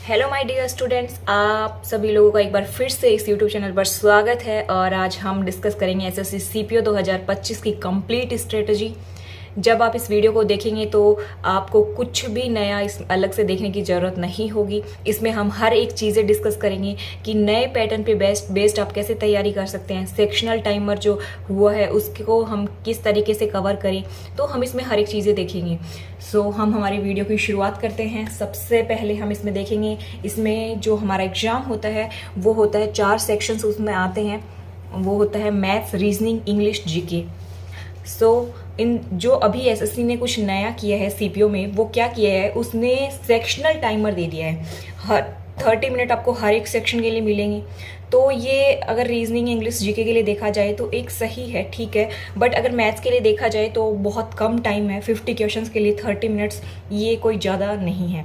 Hello my dear students, आप सभी लोगों का एक बार फिर से इस यूट्यूब चैनल पर स्वागत है। और आज हम डिस्कस करेंगे एसएससी सीपीओ 2025 की कंप्लीट स्ट्रेटजी। जब आप इस वीडियो को देखेंगे तो आपको कुछ भी नया इस अलग से देखने की ज़रूरत नहीं होगी। इसमें हम हर एक चीज़ें डिस्कस करेंगे कि नए पैटर्न पे बेस्ड आप कैसे तैयारी कर सकते हैं। सेक्शनल टाइमर जो हुआ है उसको हम किस तरीके से कवर करें, तो हम इसमें हर एक चीज़ें देखेंगे। हम हमारी वीडियो की शुरुआत करते हैं। सबसे पहले हम इसमें देखेंगे, इसमें जो हमारा एग्ज़ाम होता है वो होता है 4 सेक्शंस उसमें आते हैं। वो होता है मैथ्स, रीजनिंग, इंग्लिश, जीके। इन जो अभी एसएससी ने कुछ नया किया है सीपीओ में, वो क्या किया है, उसने सेक्शनल टाइमर दे दिया है। हर 30 मिनट आपको हर एक सेक्शन के लिए मिलेंगे। तो ये अगर रीजनिंग, इंग्लिश, जीके के लिए देखा जाए तो एक सही है, ठीक है। बट अगर मैथ्स के लिए देखा जाए तो बहुत कम टाइम है। 50 क्वेश्चंस के लिए 30 मिनट्स, ये कोई ज़्यादा नहीं है।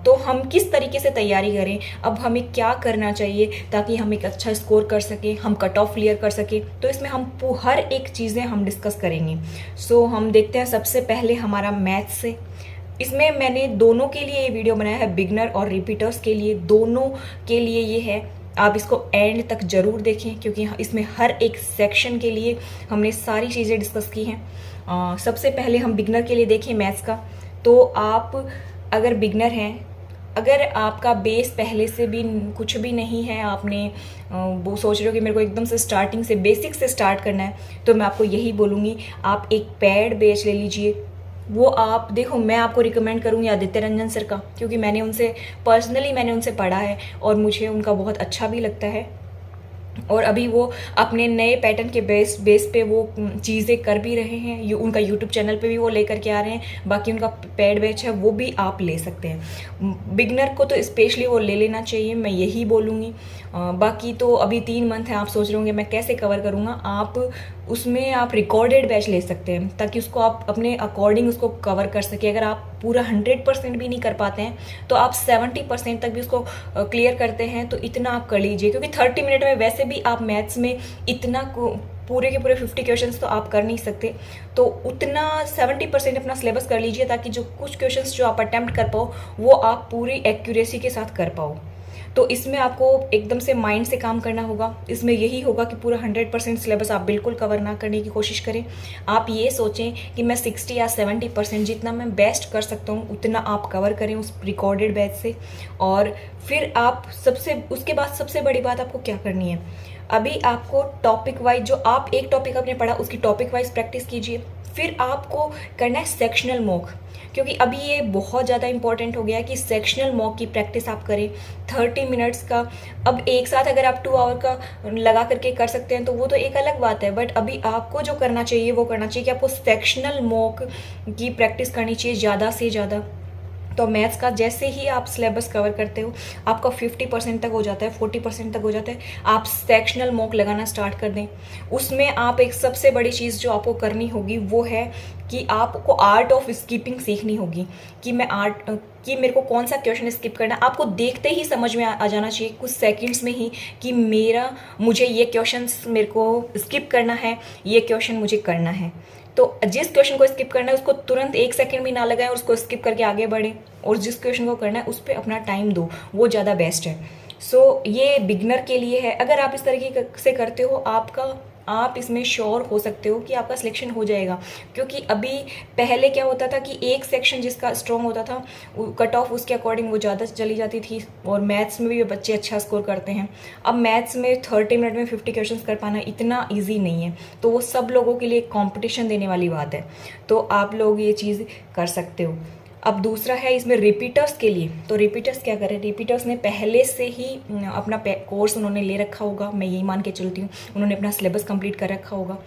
तो हम किस तरीके से तैयारी करें, अब हमें क्या करना चाहिए ताकि हम एक अच्छा स्कोर कर सकें, हम कट ऑफ क्लियर कर सकें, तो इसमें हम हर एक चीज़ें हम डिस्कस करेंगे। हम देखते हैं सबसे पहले हमारा मैथ्स से। इसमें मैंने दोनों के लिए ये वीडियो बनाया है, बिगनर और रिपीटर्स के लिए, दोनों के लिए ये है। आप इसको एंड तक ज़रूर देखें क्योंकि इसमें हर एक सेक्शन के लिए हमने सारी चीज़ें डिस्कस की हैं। सबसे पहले हम बिगनर के लिए देखें मैथ्स का। तो आप अगर बिगनर हैं, अगर आपका बेस पहले से भी कुछ भी नहीं है, आपने वो सोच रहे हो कि मेरे को एकदम से स्टार्टिंग से बेसिक से स्टार्ट करना है, तो मैं आपको यही बोलूँगी, आप एक पेड बैच ले लीजिए। वो आप देखो, मैं आपको रिकमेंड करूँगी आदित्य रंजन सर का, क्योंकि मैंने उनसे पढ़ा है और मुझे उनका बहुत अच्छा भी लगता है। और अभी वो अपने नए पैटर्न के बेस पे वो चीज़ें कर भी रहे हैं। उनका यूट्यूब चैनल पे भी वो लेकर के आ रहे हैं। बाकी उनका पेड बैच है, वो भी आप ले सकते हैं। बिगनर को तो स्पेशली वो ले लेना चाहिए, मैं यही बोलूँगी। बाकी तो अभी 3 मंथ है, आप सोच रहे होंगे मैं कैसे कवर करूँगा। आप उसमें आप रिकॉर्डेड बैच ले सकते हैं ताकि उसको आप अपने अकॉर्डिंग उसको कवर कर सके। अगर आप पूरा 100% भी नहीं कर पाते हैं तो आप 70% तक भी उसको क्लियर करते हैं, तो इतना आप कर लीजिए। क्योंकि 30 मिनट में वैसे भी आप मैथ्स में इतना पूरे के पूरे 50 क्वेश्चंस तो आप कर नहीं सकते। तो उतना 70% अपना सिलेबस कर लीजिए ताकि जो कुछ क्वेश्चंस जो आप अटेम्प्ट कर पाओ वो आप पूरी एक्यूरेसी के साथ कर पाओ। तो इसमें आपको एकदम से माइंड से काम करना होगा। इसमें यही होगा कि पूरा 100% सिलेबस आप बिल्कुल कवर ना करने की कोशिश करें। आप ये सोचें कि मैं 60 या 70% जितना मैं बेस्ट कर सकता हूँ उतना आप कवर करें उस रिकॉर्डेड बैच से। और फिर आप उसके बाद सबसे बड़ी बात आपको क्या करनी है, अभी आपको टॉपिक वाइज, जो आप एक टॉपिक आपने पढ़ा उसकी टॉपिक वाइज प्रैक्टिस कीजिए। फिर आपको करना है सेक्शनल मॉक, क्योंकि अभी ये बहुत ज़्यादा इंपॉर्टेंट हो गया है कि सेक्शनल मॉक की प्रैक्टिस आप करें 30 मिनट्स का। अब एक साथ अगर आप 2 आवर का लगा करके कर सकते हैं तो वो तो एक अलग बात है, बट अभी आपको जो करना चाहिए वो करना चाहिए कि आपको सेक्शनल मॉक की प्रैक्टिस करनी चाहिए ज़्यादा से ज़्यादा। तो मैथ्स का जैसे ही आप सिलेबस कवर करते हो, आपका 50% तक हो जाता है, 40% तक हो जाता है, आप सेक्शनल मॉक लगाना स्टार्ट कर दें। उसमें आप एक सबसे बड़ी चीज़ जो आपको करनी होगी वो है कि आपको आर्ट ऑफ स्किपिंग सीखनी होगी। कि मेरे को कौन सा क्वेश्चन स्किप करना है, आपको देखते ही समझ में आ जाना चाहिए कुछ सेकंड्स में ही कि मुझे ये क्वेश्चन मेरे को स्किप करना है, ये क्वेश्चन मुझे करना है। तो जिस क्वेश्चन को स्किप करना है उसको तुरंत 1 सेकंड भी ना लगाएं और उसको स्किप करके आगे बढ़ें, और जिस क्वेश्चन को करना है उस पर अपना टाइम दो, वो ज़्यादा बेस्ट है। ये बिगनर के लिए है। अगर आप इस तरीके से करते हो, आप इसमें श्योर हो सकते हो कि आपका सिलेक्शन हो जाएगा। क्योंकि अभी पहले क्या होता था कि एक सेक्शन जिसका स्ट्रॉन्ग होता था, कट ऑफ उसके अकॉर्डिंग वो ज़्यादा चली जाती थी, और मैथ्स में भी बच्चे अच्छा स्कोर करते हैं। अब मैथ्स में 30 मिनट में 50 क्वेश्चन कर पाना इतना ईजी नहीं है, तो वो सब लोगों के लिए कॉम्पिटिशन देने वाली बात है। तो आप लोग ये चीज़ कर सकते हो। अब दूसरा है इसमें रिपीटर्स के लिए। तो रिपीटर्स क्या करें, रिपीटर्स ने पहले से ही अपना कोर्स उन्होंने ले रखा होगा, मैं यही मान के चलती हूँ, उन्होंने अपना सिलेबस कंप्लीट कर रखा होगा।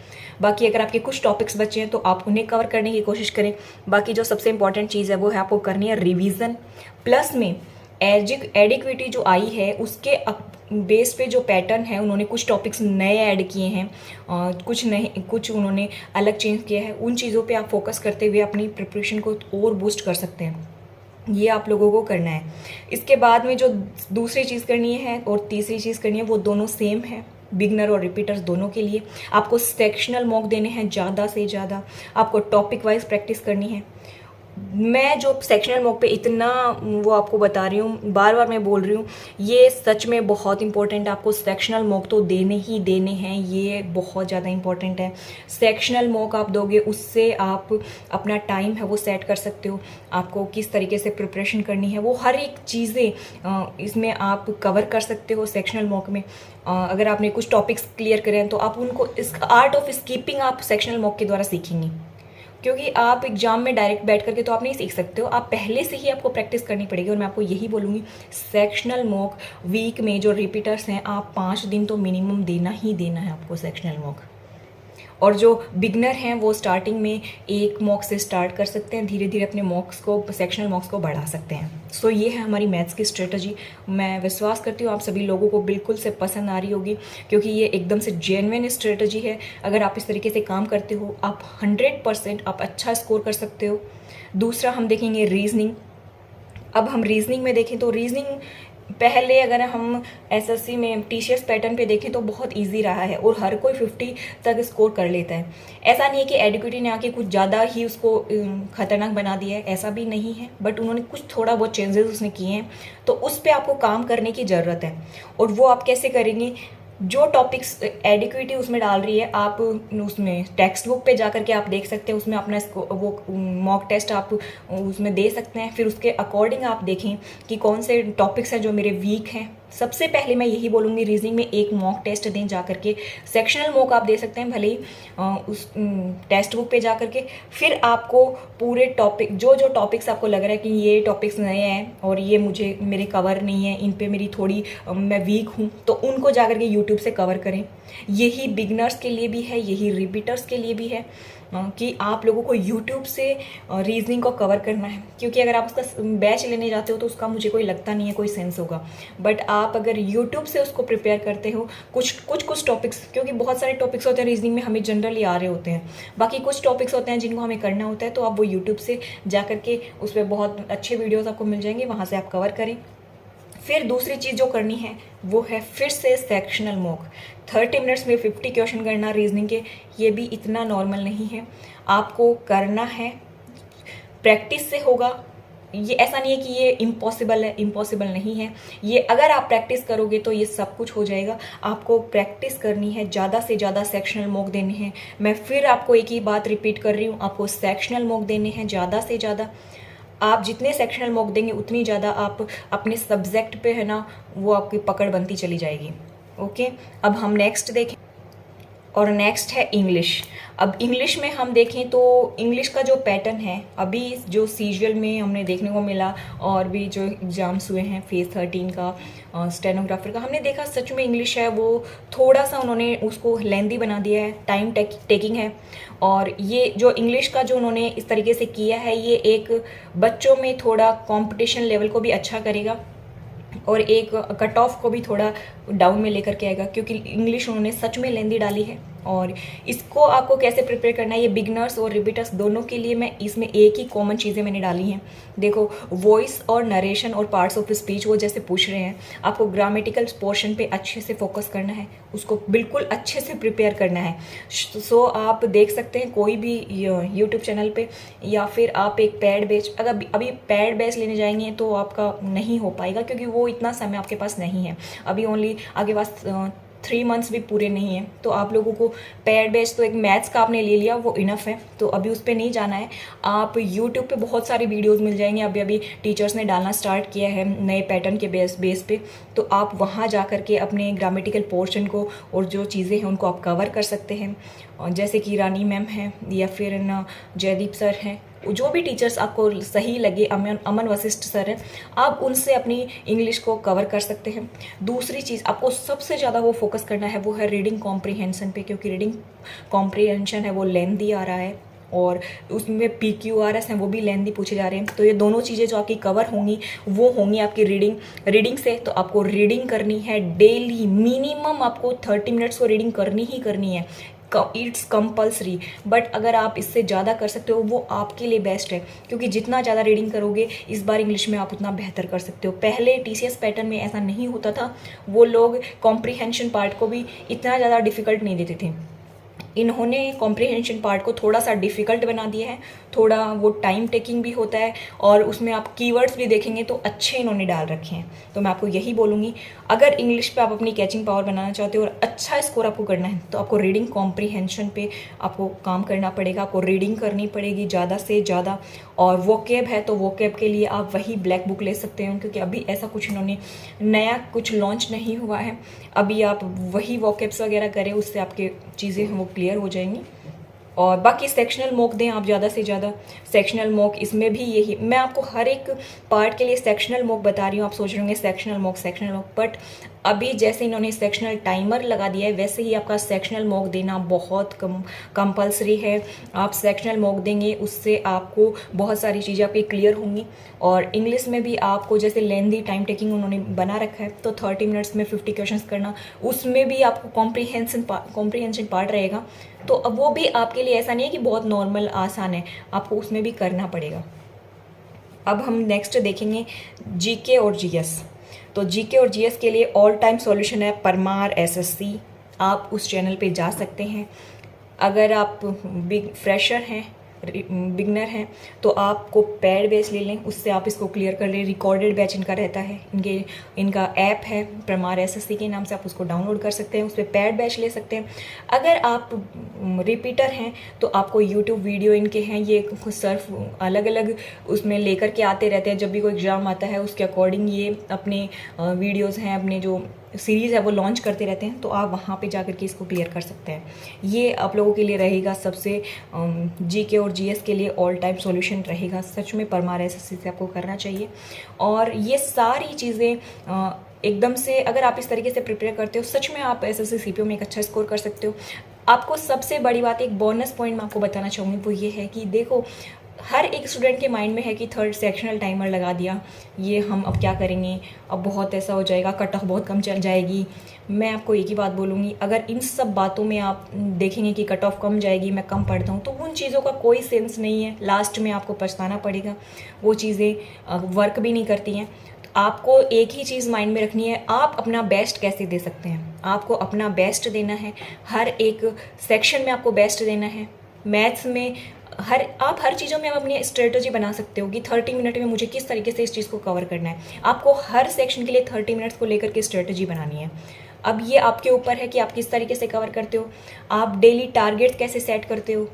बाकी अगर आपके कुछ टॉपिक्स बचे हैं तो आप उन्हें कवर करने की कोशिश करें। बाकी जो सबसे इंपॉर्टेंट चीज़ है वो है आपको करनी है रिवीजन। प्लस में एडिक्विटी जो आई है उसके बेस पे जो पैटर्न है, उन्होंने कुछ टॉपिक्स नए ऐड किए हैं, कुछ उन्होंने अलग चेंज किया है। उन चीज़ों पे आप फोकस करते हुए अपनी प्रिपरेशन को और बूस्ट कर सकते हैं। ये आप लोगों को करना है। इसके बाद में जो दूसरी चीज़ करनी है और तीसरी चीज़ करनी है, वो दोनों सेम है, बिगनर और रिपीटर्स दोनों के लिए। आपको सेक्शनल मॉक देने हैं ज़्यादा से ज़्यादा, आपको टॉपिक वाइज प्रैक्टिस करनी है। मैं जो सेक्शनल मॉक पे इतना वो आपको बता रही हूँ, बार बार मैं बोल रही हूँ, ये सच में बहुत इंपॉर्टेंट है। आपको सेक्शनल मॉक तो देने ही देने हैं, ये बहुत ज़्यादा इंपॉर्टेंट है। सेक्शनल मॉक आप दोगे, उससे आप अपना टाइम है वो सेट कर सकते हो, आपको किस तरीके से प्रिपरेशन करनी है वो हर एक चीज़ें इसमें आप कवर कर सकते हो सेक्शनल मॉक में। अगर आपने कुछ टॉपिक्स क्लियर करे हैं तो आप उनको, इस आर्ट ऑफ स्कीपिंग आप सेक्शनल मॉक के द्वारा सीखेंगे, क्योंकि आप एग्जाम में डायरेक्ट बैठ करके तो आप नहीं सीख सकते हो, आप पहले से ही आपको प्रैक्टिस करनी पड़ेगी। और मैं आपको यही बोलूँगी, सेक्शनल मॉक वीक में जो रिपीटर्स हैं, आप 5 दिन तो मिनिमम देना ही देना है आपको सेक्शनल मॉक। और जो बिगनर हैं वो स्टार्टिंग में एक मॉक से स्टार्ट कर सकते हैं, धीरे धीरे अपने मॉक्स को, सेक्शनल मॉक्स को बढ़ा सकते हैं। सो ये है हमारी मैथ्स की स्ट्रेटजी। मैं विश्वास करती हूँ आप सभी लोगों को बिल्कुल से पसंद आ रही होगी, क्योंकि ये एकदम से जेन्युइन स्ट्रेटजी है। अगर आप इस तरीके से काम करते हो, आप 100% आप अच्छा स्कोर कर सकते हो। दूसरा हम देखेंगे रीजनिंग। अब हम रीजनिंग में देखें तो रीजनिंग पहले अगर हम एसएससी में टीसीएस पैटर्न पे देखें तो बहुत इजी रहा है और हर कोई 50 तक स्कोर कर लेता है। ऐसा नहीं है कि एडुकेटी ने आके कुछ ज़्यादा ही उसको खतरनाक बना दिया है, ऐसा भी नहीं है, बट उन्होंने कुछ थोड़ा बहुत चेंजेस उसने किए हैं, तो उस पर आपको काम करने की ज़रूरत है। और वो आप कैसे करेंगे, जो टॉपिक्स एडिक्विटी उसमें डाल रही है, आप उसमें टेक्स्ट बुक पे जा करके आप देख सकते हैं, उसमें अपना वो मॉक टेस्ट आप उसमें दे सकते हैं। फिर उसके अकॉर्डिंग आप देखें कि कौन से टॉपिक्स हैं जो मेरे वीक हैं। सबसे पहले मैं यही बोलूँगी, रीजनिंग में एक मॉक टेस्ट दें जा करके। सेक्शनल मॉक आप दे सकते हैं भले ही उस टेक्स्ट बुक पे जा करके। फिर आपको पूरे टॉपिक, जो जो टॉपिक्स आपको लग रहा है कि ये टॉपिक्स नए हैं और ये मुझे मेरे कवर नहीं है, इन पे मेरी थोड़ी मैं वीक हूँ, तो उनको जा करके यूट्यूब से कवर करें। यही बिगनर्स के लिए भी है, यही रिपीटर्स के लिए भी है कि आप लोगों को YouTube से रीजनिंग को कवर करना है। क्योंकि अगर आप उसका बैच लेने जाते हो तो उसका मुझे कोई लगता नहीं है कोई सेंस होगा, बट आप अगर YouTube से उसको प्रिपेयर करते हो, कुछ टॉपिक्स, क्योंकि बहुत सारे टॉपिक्स होते हैं रीजनिंग में हमें जनरली आ रहे होते हैं, बाकी कुछ टॉपिक्स होते हैं जिनको हमें करना होता है, तो आप वो YouTube से जा करके उस पर बहुत अच्छे वीडियोज़ आपको मिल जाएंगे, वहाँ से आप कवर करें। फिर दूसरी चीज़ जो करनी है वो है फिर से सेक्शनल मॉक। 30 मिनट्स में 50 क्वेश्चन करना रीजनिंग के, ये भी इतना नॉर्मल नहीं है, आपको करना है, प्रैक्टिस से होगा। ये ऐसा नहीं है कि ये इम्पॉसिबल है, इम्पॉसिबल नहीं है ये। अगर आप प्रैक्टिस करोगे तो ये सब कुछ हो जाएगा। आपको प्रैक्टिस करनी है, ज़्यादा से ज़्यादा सेक्शनल मॉक देने हैं। मैं फिर आपको एक ही बात रिपीट कर रही हूँ, आपको सेक्शनल मॉक देने हैं ज़्यादा से ज़्यादा। आप जितने सेक्शनल मॉक देंगे उतनी ज़्यादा आप अपने सब्जेक्ट पे है ना, वो आपकी पकड़ बनती चली जाएगी। ओके, अब हम नेक्स्ट देखें, और नेक्स्ट है इंग्लिश। अब इंग्लिश में हम देखें तो इंग्लिश का जो पैटर्न है, अभी जो सीजीएल में हमने देखने को मिला और भी जो एग्ज़ाम्स हुए हैं फेज़ 13 का, स्टेनोग्राफर का, हमने देखा सच में इंग्लिश है वो थोड़ा सा उन्होंने उसको लेंदी बना दिया है, टाइम टेकिंग है। और ये जो इंग्लिश का जो उन्होंने इस तरीके से किया है, ये एक बच्चों में थोड़ा कॉम्पिटिशन लेवल को भी अच्छा करेगा और एक कट ऑफ को भी थोड़ा डाउन में लेकर के आएगा, क्योंकि इंग्लिश उन्होंने सच में लेंदी डाली है। और इसको आपको कैसे प्रिपेयर करना है, ये बिगनर्स और रिपीटर्स दोनों के लिए मैं इसमें एक ही कॉमन चीज़ें मैंने डाली हैं। देखो, वॉइस और नरेशन और पार्ट्स ऑफ स्पीच वो जैसे पूछ रहे हैं, आपको ग्रामेटिकल पोर्शन पे अच्छे से फोकस करना है, उसको बिल्कुल अच्छे से प्रिपेयर करना है। सो आप देख सकते हैं कोई भी यूट्यूब चैनल पे, या फिर आप एक पैड बैच, अगर अभी पैड बैच लेने जाएंगे तो आपका नहीं हो पाएगा, क्योंकि वो इतना समय आपके पास नहीं है। अभी ओनली आपके पास 3 मंथ्स भी पूरे नहीं है, तो आप लोगों को पैड बैच तो एक मैथ्स का आपने ले लिया, वो इनफ है, तो अभी उस पर नहीं जाना है। आप यूट्यूब पे बहुत सारी वीडियोस मिल जाएंगे, अभी टीचर्स ने डालना स्टार्ट किया है नए पैटर्न के बेस पे, तो आप वहाँ जा कर के अपने ग्रामेटिकल पोर्शन को और जो चीज़ें हैं उनको आप कवर कर सकते हैं। जैसे कि रानी मैम हैं या फिर ना जयदीप सर हैं, जो भी टीचर्स आपको सही लगे, अमन वशिष्ठ सर हैं, आप उनसे अपनी इंग्लिश को कवर कर सकते हैं। दूसरी चीज़ आपको सबसे ज़्यादा वो फोकस करना है वो है रीडिंग कॉम्प्रीहेंशन पे, क्योंकि रीडिंग कॉम्प्रीहेंशन है वो लेंदी आ रहा है और उसमें PQRS हैं वो भी लेंदी पूछे जा रहे हैं। तो ये दोनों चीज़ें जो आपकी कवर होंगी वो होंगी आपकी रीडिंग से। तो आपको रीडिंग करनी है डेली, मिनिमम आपको 30 मिनट्स को रीडिंग करनी ही करनी है, इट्स कंपल्सरी। बट अगर आप इससे ज़्यादा कर सकते हो वो आपके लिए बेस्ट है, क्योंकि जितना ज़्यादा रीडिंग करोगे इस बार इंग्लिश में आप उतना बेहतर कर सकते हो। पहले TCS पैटर्न में ऐसा नहीं होता था, वो लोग कॉम्प्रीहेंशन पार्ट को भी इतना ज़्यादा डिफिकल्ट नहीं देते थे। इन्होंने कॉम्प्रिहेंशन पार्ट को थोड़ा सा डिफ़िकल्ट बना दिया है, थोड़ा वो टाइम टेकिंग भी होता है, और उसमें आप कीवर्ड्स भी देखेंगे तो अच्छे इन्होंने डाल रखे हैं। तो मैं आपको यही बोलूँगी, अगर इंग्लिश पे आप अपनी कैचिंग पावर बनाना चाहते हो और अच्छा स्कोर आपको करना है तो आपको रीडिंग कॉम्प्रिहेंशन पे आपको काम करना पड़ेगा। आपको रीडिंग करनी पड़ेगी ज़्यादा से ज़्यादा, और वोकैब है तो वोकैब के लिए आप वही ब्लैक बुक ले सकते हो, क्योंकि अभी ऐसा कुछ इन्होंने नया कुछ लॉन्च नहीं हुआ है। अभी आप वही वोकैब्स वगैरह करें, उससे आपके चीज़ें वो क्लियर हो जाएंगी। और बाकी सेक्शनल मॉक दें आप ज़्यादा से ज़्यादा। सेक्शनल मॉक इसमें भी यही, मैं आपको हर एक पार्ट के लिए सेक्शनल मॉक बता रही हूँ। आप सोच रहे होंगे सेक्शनल मॉक, बट अभी जैसे इन्होंने सेक्शनल टाइमर लगा दिया है वैसे ही आपका सेक्शनल मॉक देना बहुत कंपल्सरी है। आप सेक्शनल मॉक देंगे, उससे आपको बहुत सारी चीज़ें आपकी क्लियर होंगी। और इंग्लिश में भी आपको जैसे लेंदी टाइम टेकिंग उन्होंने बना रखा है, तो 30 मिनट्स में 50 क्वेश्चंस करना, उसमें भी आपको कॉम्प्रिहेंशन पार्ट रहेगा। तो अब वो भी आपके लिए ऐसा नहीं है कि बहुत नॉर्मल आसान है, आपको उसमें भी करना पड़ेगा। अब हम नेक्स्ट देखेंगे जीके और जीएस। तो जीके और जीएस के लिए ऑल टाइम सॉल्यूशन है परमार एसएससी, आप उस चैनल पे जा सकते हैं। अगर आप फ्रेशर हैं, बिगनर हैं, तो आपको पेड बैच ले लें, उससे आप इसको क्लियर कर लें। रिकॉर्डेड बैच इनका रहता है, इनका ऐप है परमार एसएससी के नाम से, आप उसको डाउनलोड कर सकते हैं, उस पर पेड बैच ले सकते हैं। अगर आप रिपीटर हैं तो आपको यूट्यूब वीडियो इनके हैं, ये सर्फ अलग अलग उसमें लेकर के आते रहते हैं। जब भी कोई एग्ज़ाम आता है उसके अकॉर्डिंग ये अपने वीडियोज़ हैं, अपने जो सीरीज़ है वो लॉन्च करते रहते हैं, तो आप वहाँ पे जाकर के इसको क्लियर कर सकते हैं। ये आप लोगों के लिए रहेगा सबसे जीके और जीएस के लिए ऑल टाइम सॉल्यूशन रहेगा। सच में परमार एसएससी से आपको करना चाहिए। और ये सारी चीज़ें एकदम से अगर आप इस तरीके से प्रिपेयर करते हो, सच में आप एसएससी सीपीओ में एक अच्छा स्कोर कर सकते हो। आपको सबसे बड़ी बात, एक बोनस पॉइंट मैं आपको बताना चाहूँगी, वो ये है कि देखो हर एक स्टूडेंट के माइंड में है कि थर्ड सेक्शनल टाइमर लगा दिया, ये हम अब क्या करेंगे, अब बहुत ऐसा हो जाएगा, कट ऑफ बहुत कम चल जाएगी। मैं आपको एक ही बात बोलूँगी, अगर इन सब बातों में आप देखेंगे कि कट ऑफ कम जाएगी, मैं कम पढ़ता हूँ, तो उन चीज़ों का कोई सेंस नहीं है। लास्ट में आपको पछताना पड़ेगा, वो चीज़ें वर्क भी नहीं करती हैं। आपको एक ही चीज़ माइंड में रखनी है, आप अपना बेस्ट कैसे दे सकते हैं। आपको अपना बेस्ट देना है, हर एक सेक्शन में आपको बेस्ट देना है। मैथ्स में आप हर चीज़ों में आप अपनी स्ट्रेटजी बना सकते हो कि 30 मिनट में मुझे किस तरीके से इस चीज़ को कवर करना है। आपको हर सेक्शन के लिए 30 मिनट्स को लेकर के स्ट्रेटजी बनानी है। अब ये आपके ऊपर है कि आप किस तरीके से कवर करते हो, आप डेली टारगेट कैसे सेट करते हो।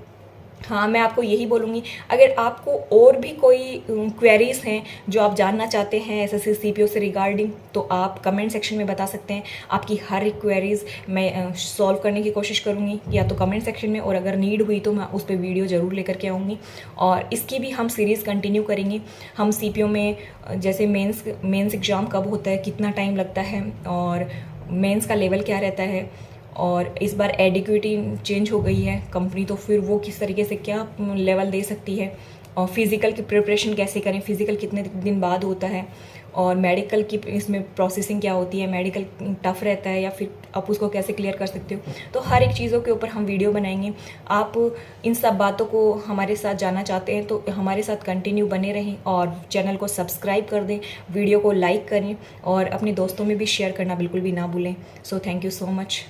हाँ, मैं आपको यही बोलूँगी, अगर आपको और भी कोई क्वेरीज हैं जो आप जानना चाहते हैं एसएससी सीपीओ से रिगार्डिंग, तो आप कमेंट सेक्शन में बता सकते हैं। आपकी हर एक क्वेरीज मैं सॉल्व करने की कोशिश करूँगी, या तो कमेंट सेक्शन में, और अगर नीड हुई तो मैं उस पर वीडियो ज़रूर लेकर के आऊँगी। और इसकी भी हम सीरीज़ कंटिन्यू करेंगे। हम सीपीओ में जैसे मेंस एग्ज़ाम कब होता है, कितना टाइम लगता है, और मेंस का लेवल क्या रहता है, और इस बार एडिक्विटी चेंज हो गई है कंपनी, तो फिर वो किस तरीके से क्या लेवल दे सकती है, और फिज़िकल की प्रिपरेशन कैसे करें, फिज़िकल कितने दिन बाद होता है, और मेडिकल की इसमें प्रोसेसिंग क्या होती है, मेडिकल टफ रहता है या फिर आप उसको कैसे क्लियर कर सकते हो। तो हर एक चीज़ों के ऊपर हम वीडियो बनाएंगे। आप इन सब बातों को हमारे साथ जानना चाहते हैं तो हमारे साथ कंटिन्यू बने रहें, और चैनल को सब्सक्राइब कर दें, वीडियो को लाइक करें, और अपने दोस्तों में भी शेयर करना बिल्कुल भी ना भूलें। So thank you so much.